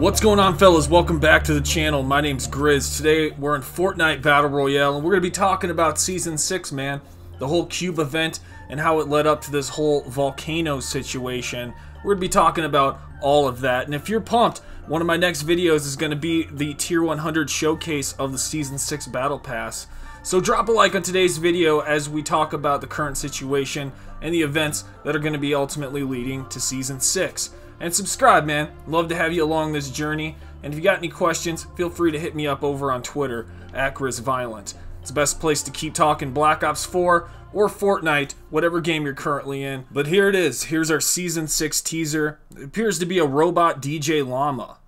What's going on, fellas? Welcome back to the channel. My name's Grizz. Today we're in Fortnite Battle Royale and we're going to be talking about Season 6, man. The whole cube event and how it led up to this whole Volcano situation. We're going to be talking about all of that. And if you're pumped, one of my next videos is going to be the Tier 100 showcase of the Season 6 Battle Pass. So drop a like on today's video as we talk about the current situation and the events that are going to be ultimately leading to Season 6. And subscribe, man. Love to have you along this journey. And if you got any questions, feel free to hit me up over on Twitter @GrizzViolent. It's the best place to keep talking Black Ops 4 or Fortnite, whatever game you're currently in. But here it is. Here's our Season 6 teaser. It appears to be a robot DJ Llama.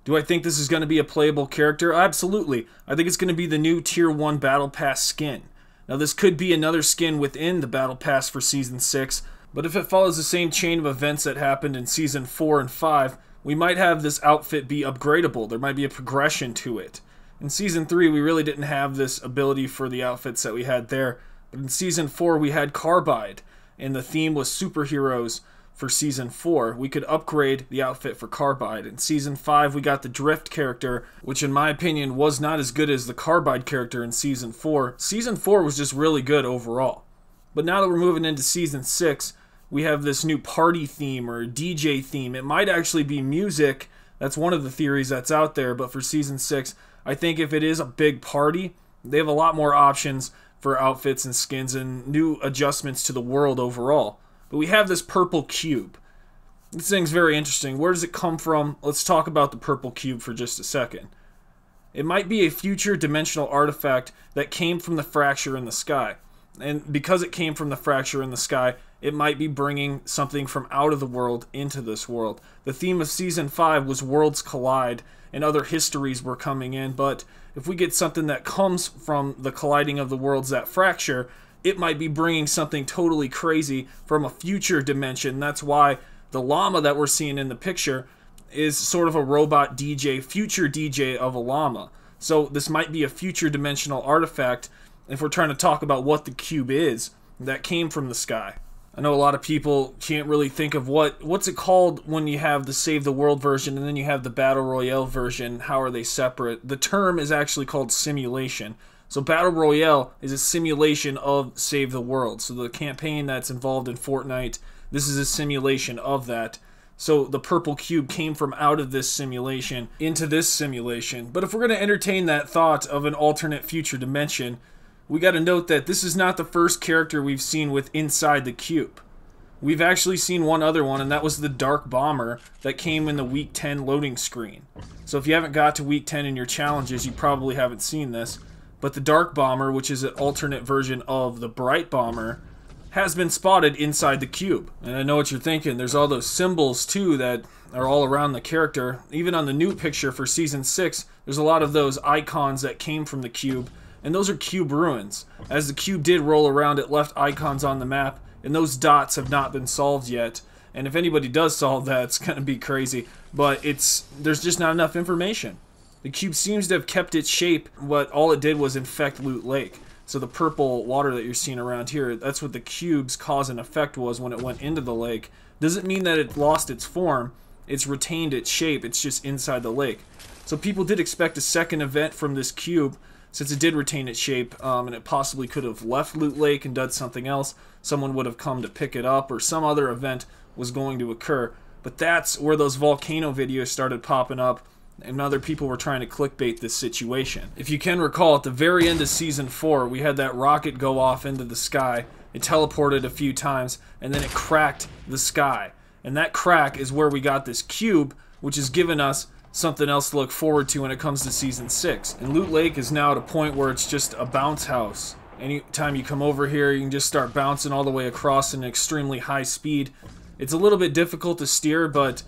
Do I think this is going to be a playable character? Absolutely. I think it's going to be the new Tier 1 Battle Pass skin. Now this could be another skin within the Battle Pass for Season 6, but if it follows the same chain of events that happened in Season 4 and 5, we might have this outfit be upgradable. There might be a progression to it. In Season 3, we really didn't have this ability for the outfits that we had there, but in Season 4 we had Carbide, and the theme was superheroes. For Season 4, we could upgrade the outfit for Carbide. In Season 5, we got the Drift character, which in my opinion was not as good as the Carbide character in Season 4. Season 4 was just really good overall. But now that we're moving into Season 6, we have this new party theme or DJ theme. It might actually be music. That's one of the theories that's out there. But for Season 6, I think if it is a big party, they have a lot more options for outfits and skins and new adjustments to the world overall. But we have this purple cube. This thing's very interesting. Where does it come from? Let's talk about the purple cube for just a second. It might be a future dimensional artifact that came from the fracture in the sky. And because it came from the fracture in the sky, it might be bringing something from out of the world into this world. The theme of Season 5 was worlds collide and other histories were coming in. But if we get something that comes from the colliding of the worlds that fracture, it might be bringing something totally crazy from a future dimension. That's why the llama that we're seeing in the picture is sort of a robot DJ, future DJ of a llama. So this might be a future dimensional artifact if we're trying to talk about what the cube is that came from the sky. I know a lot of people can't really think of what's it called when you have the Save the World version and then you have the Battle Royale version. How are they separate? The term is actually called simulation. So Battle Royale is a simulation of Save the World. So the campaign that's involved in Fortnite, this is a simulation of that. So the purple cube came from out of this simulation into this simulation. But if we're going to entertain that thought of an alternate future dimension, we got to note that this is not the first character we've seen with inside the cube. We've actually seen one other one, and that was the Dark Bomber that came in the Week 10 loading screen. So if you haven't got to Week 10 in your challenges, you probably haven't seen this. But the Dark Bomber, which is an alternate version of the Bright Bomber, has been spotted inside the cube. And I know what you're thinking. There's all those symbols, too, that are all around the character. Even on the new picture for Season 6, there's a lot of those icons that came from the cube. And those are cube ruins. As the cube did roll around, it left icons on the map. And those dots have not been solved yet. And if anybody does solve that, it's going to be crazy. But there's just not enough information. The cube seems to have kept its shape, but all it did was infect Loot Lake. So the purple water that you're seeing around here, that's what the cube's cause and effect was when it went into the lake. Doesn't mean that it lost its form, it's retained its shape, it's just inside the lake. So people did expect a second event from this cube, since it did retain its shape, and it possibly could have left Loot Lake and done something else. Someone would have come to pick it up, or some other event was going to occur. But that's where those Volcano videos started popping up, and other people were trying to clickbait this situation. If you can recall, at the very end of Season 4, we had that rocket go off into the sky. It teleported a few times, and then it cracked the sky. And that crack is where we got this cube, which has given us something else to look forward to when it comes to Season 6. And Loot Lake is now at a point where it's just a bounce house. Anytime you come over here, you can just start bouncing all the way across in extremely high speed. It's a little bit difficult to steer, but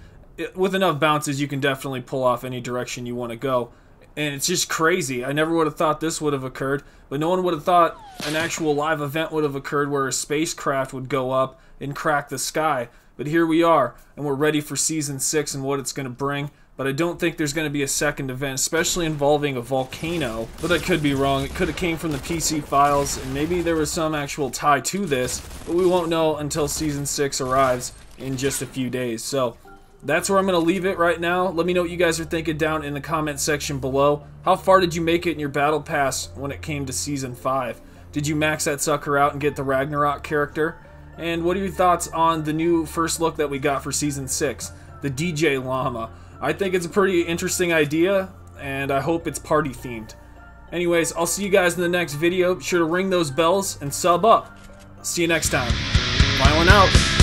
with enough bounces, you can definitely pull off any direction you want to go. And it's just crazy. I never would have thought this would have occurred, but no one would have thought an actual live event would have occurred where a spacecraft would go up and crack the sky. But here we are, and we're ready for Season 6 and what it's going to bring. But I don't think there's going to be a second event, especially involving a volcano. But I could be wrong. It could have came from the PC files, and maybe there was some actual tie to this. But we won't know until Season 6 arrives in just a few days. So that's where I'm going to leave it right now. Let me know what you guys are thinking down in the comment section below. How far did you make it in your battle pass when it came to Season 5? Did you max that sucker out and get the Ragnarok character? And what are your thoughts on the new first look that we got for Season 6? The DJ Llama. I think it's a pretty interesting idea, and I hope it's party themed. Anyways, I'll see you guys in the next video. Be sure to ring those bells and sub up. See you next time. Mylan out.